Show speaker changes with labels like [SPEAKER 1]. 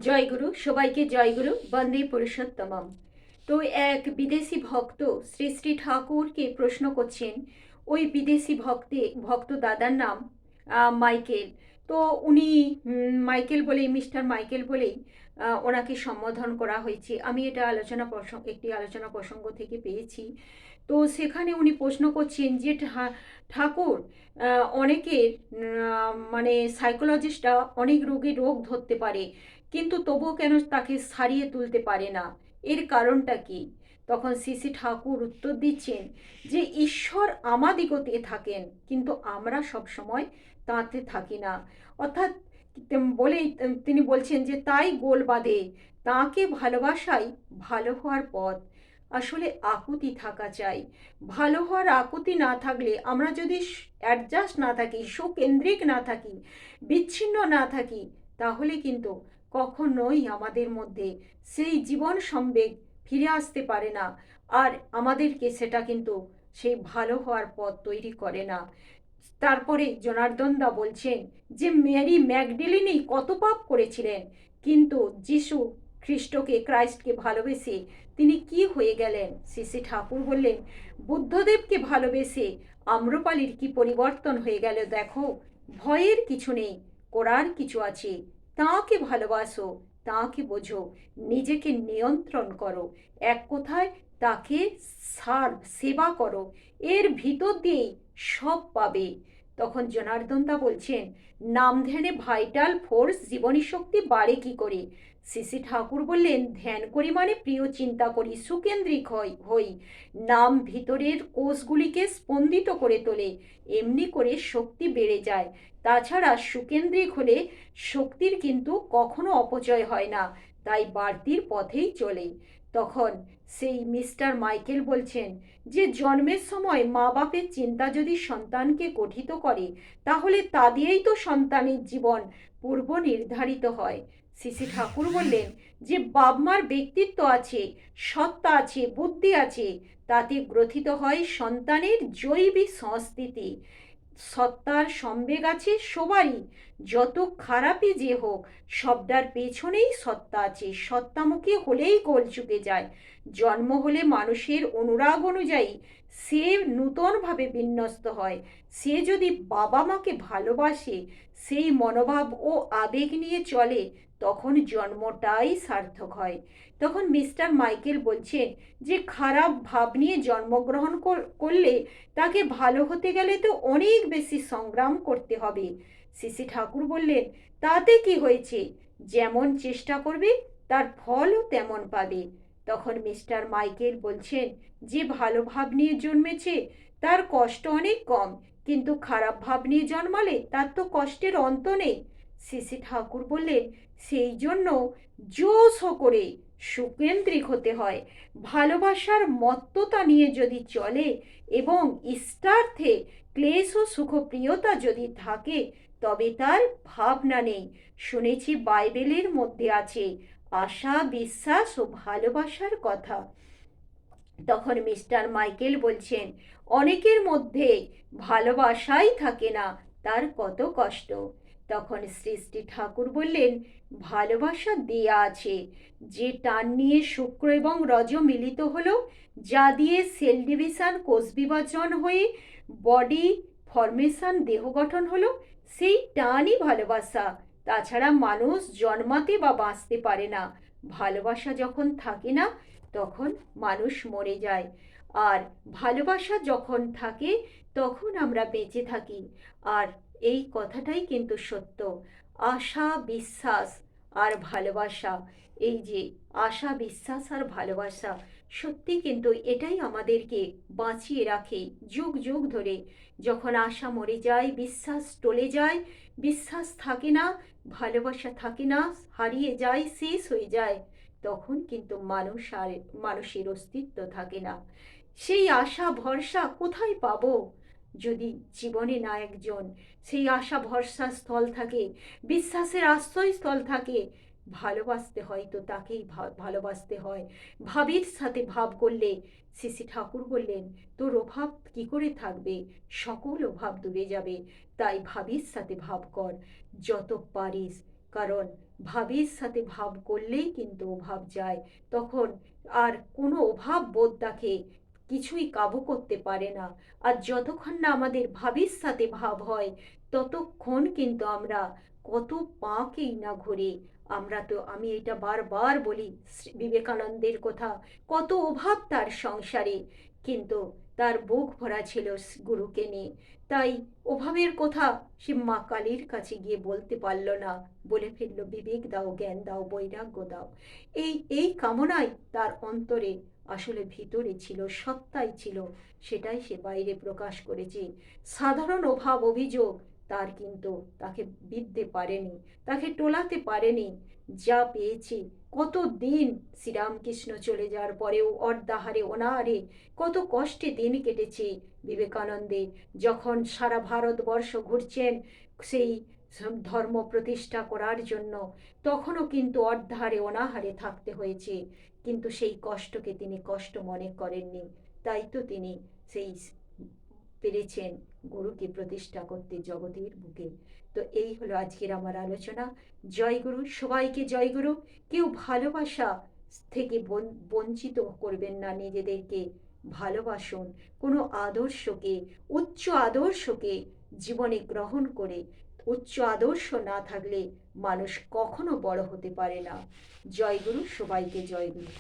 [SPEAKER 1] জয়গুরু, সবাইকে জয়গুরু, বন্দে পুরুষোত্তমম। তো এক বিদেশি ভক্ত শ্রী শ্রী ঠাকুরকে প্রশ্ন করছেন। ওই বিদেশি ভক্ত দাদার নাম মাইকেল। তো উনি মাইকেল বলেই, মিস্টার মাইকেল বলেই ওনাকে সম্বোধন করা হয়েছে। আমি এটা একটি আলোচনা প্রসঙ্গ থেকে পেয়েছি। তো সেখানে উনি প্রশ্ন করছেন যে ঠাকুর, অনেকের মানে সাইকোলজিস্টরা অনেক রোগীর রোগ ধরতে পারে, কিন্তু তবুও কেন তাকে সারিয়ে তুলতে পারে না? এর কারণটা কি? তখন শ্রী শ্রী ঠাকুর উত্তর দিচ্ছেন যে ঈশ্বর আমাদিগতে থাকেন, কিন্তু আমরা সব সময় তাঁতে থাকি না। অর্থাৎ বলেই তিনি বলছেন যে তাই গোল বাঁধে, তাঁকে ভালোবাসাই ভালো হওয়ার পথ। আসলে আকুতি থাকা চাই। ভালো হওয়ার আকুতি না থাকলে, আমরা যদি অ্যাডজাস্ট না থাকি, সুকেন্দ্রিক না থাকি, বিচ্ছিন্ন না থাকি, তাহলে কিন্তু কখনোই আমাদের মধ্যে সেই জীবন সম্বেগ ফিরে আসতে পারে না। আর আমাদেরকে সেটা কিন্তু সেই ভালো হওয়ার পথ তৈরি করে না। তারপরে জনার্দন দা বলছেন যে মেরি ম্যাগডেলিনি কত পাপ করেছিলেন, কিন্তু যিশু ক্রাইস্টকে ভালোবেসে তিনি কি হয়ে গেলেন? শ্রী শ্রী ঠাকুর বললেন, বুদ্ধদেবকে ভালোবেসে আম্রপালির কি পরিবর্তন হয়ে গেল দেখো। ভয়ের কিছু নেই, করার কিছু আছে। তাঁকে ভালোবাসো, তাঁকে বোঝো, নিজেকে নিয়ন্ত্রণ করো, এক কথায় তাকে সেবা করো, এর ভিতর দিয়েই সব পাবে। তখন জনার্দন দা বলছেন, নাম ধ্যানে ভাইটাল ফোর্স, জীবনী শক্তি বাড়ে কি করে? শ্রী শ্রী ঠাকুর বললেন, ধ্যান করি মানে প্রিয় চিন্তা করি, সুকেন্দ্রিক হই। নাম ভিতরের কোষগুলিকে স্পন্দিত করে তোলে, এমনি করে শক্তি বেড়ে যায়। তাছাড়া সুকেন্দ্রিক হলে শক্তির কিন্তু কখনো অপচয় হয় না, তাই বাড়তির পথেই চলে। তখন সেই মিস্টার মাইকেল বলছেন যে জন্মের সময় মা বাপের চিন্তা যদি সন্তানকে গঠিত করে, তাহলে তা দিয়েই তো সন্তানের জীবন পূর্ব নির্ধারিত হয়। শ্রী শ্রী ঠাকুর বললেন যে বাপ মার ব্যক্তিত্ব আছে, সত্তা আছে, বুদ্ধি আছে, তাতে গ্রথিত হয় সন্তানের জৈবিক সংস্কৃতি। সত্তার সম্বেগ আছে সবারই, যত খারাপই যে হোক, সবটার পেছনেই সত্তা আছে। সত্তামুখী হলেই গোল চুকে যায়। জন্ম হলে মানুষের অনুরাগ অনুযায়ী সে নূতনভাবে বিন্যস্ত হয়। সে যদি বাবা মাকে ভালোবাসে, সেই মনোভাব ও আবেগ নিয়ে চলে, তখন জন্মটাই সার্থক হয়। তখন মিস্টার মাইকেল বলছেন যে খারাপ ভাব নিয়ে জন্মগ্রহণ করলে তাকে ভালো হতে গেলে তো অনেক বেশি সংগ্রাম করতে হবে। শ্রী শ্রী ঠাকুর বললেন, তাতে কি হয়েছে? যেমন চেষ্টা করবে তার ফলও তেমন পাবে। তখন মিস্টার মাইকেল বলছেন, যে ভালো ভাব নিয়ে জন্মেছে তার কষ্ট অনেক কম, কিন্তু খারাপ ভাব নিয়ে জন্মালে তার তো কষ্টের অন্ত নেই। শ্রী শ্রী ঠাকুর বললেন, সেই জন্য জোশ করে সুকেন্দ্রিক হতে হয়। ভালোবাসার মত্ততা নিয়ে যদি চলে এবং ইষ্টার্থে ক্লেশ ও সুখপ্রিয়তা যদি থাকে, তবে তার ভাবনা নেই। শুনেছি বাইবেলের মধ্যে আছে আশা, বিশ্বাস ও ভালোবাসার কথা। তখন মিস্টার মাইকেল বলছেন, অনেকের মধ্যে ভালোবাসাই থাকে না, তার কত কষ্ট। তখন শ্রী শ্রী ঠাকুর বললেন, ভালোবাসা দেয়া আছে। যে টান নিয়ে শুক্র এবং রজ মিলিত হলো, যা দিয়ে সেল ডিভিশন, কোষ বিভাজন হয়ে বডি ফরমেশন, দেহ গঠন হলো, সেই টানই ভালোবাসা। তাছাড়া মানুষ জন্মাতে বা বাঁচতে পারে না। ভালোবাসা যখন থাকে না, তখন মানুষ মরে যায়। আর ভালোবাসা যখন থাকে, তখন আমরা বেঁচে থাকি। আর এই কথাটাই কিন্তু সত্য। আশা, বিশ্বাস আর ভালোবাসা, এই যে আশা, বিশ্বাস আর ভালোবাসা, সত্যি কিন্তু এটাই আমাদেরকে বাঁচিয়ে রাখে যুগ যুগ ধরে। যখন আশা মরে যায়, বিশ্বাস টলে যায়, বিশ্বাস থাকে না, ভালোবাসা থাকে না, হারিয়ে যায়, শেষ হয়ে যায়, তখন কিন্তু মানুষের অস্তিত্ব থাকে না। সেই আশা ভরসা কোথায় পাবো যদি জীবনে না একজন সেই আশা ভরসা স্থল থাকে, বিশ্বাসের আশ্রয়স্থল থাকে? ভালোবাসতে হয় তো তাকেই ভালোবাসতে হয়। ভাবের সাথে ভাব করলে, শ্রী শ্রী ঠাকুর বললেন, তোর অভাব কি করে থাকবে? সকল অভাব দূরে যাবে। তাই ভাবের সাথে ভাব কর যত পারিস, কারণ ভাবের সাথে ভাব করলেই কিন্তু অভাব যায়। তখন আর কোনো অভাব বোধ তাকে কিছুই কাবু করতে পারে না। আর যতক্ষণ না আমাদের ভাবের সাথে ভাব হয়, ততক্ষণ কিন্তু আমরা কত পাকেই না ঘুরে। আমরা তো, আমি এটা বারবার বলি বিবেকানন্দের কথা, কত অভাব তার সংসারে, কিন্তু তার বুক ভরা ছিল গুরুকে নিয়ে। তাই অভাবের কথা সে মা কালীর কাছে গিয়ে বলতে পারল না, বলে ফেলল বিবেক দাও, জ্ঞান দাও, বৈরাগ্য দাও। এই কামনাই তার অন্তরে, আসলে ভিতরে ছিল, সত্তাই ছিল, সেটাই সে বাইরে প্রকাশ করেছে। সাধারণ অভাব অভিযোগ তার কিন্তু তাকে বিঁধতে পারেনি, তাকে টোলাতে পারেনি। যা পেয়েছি, কত দিন শ্রীরামকৃষ্ণ চলে যাওয়ার পরেও অর্ধাহারে অনাহারে কত কষ্টে দিন কেটেছে বিবেকানন্দে। যখন সারা ভারতবর্ষ ঘুরছেন সেই ধর্ম প্রতিষ্ঠা করার জন্য, তখনও কিন্তু অর্ধাহারে অনাহারে থাকতে হয়েছে, কিন্তু সেই কষ্টকে তিনি কষ্ট মনে করেননি। তাই তো তিনি সেই পেরেছেন গুরুকে প্রতিষ্ঠা করতে জগতের বুকে। তো এই হলো আজকের আমার আলোচনা। জয়গুরু, সবাইকে জয়গুরু। কেউ ভালোবাসা থেকে বঞ্চিত করবেন না, নিজেদেরকে ভালোবাসুন। কোনো আদর্শকে, উচ্চ আদর্শকে জীবনে গ্রহণ করে, উচ্চ আদর্শ না থাকলে মানুষ কখনো বড় হতে পারে না। জয়গুরু, সবাইকে জয়গুরু।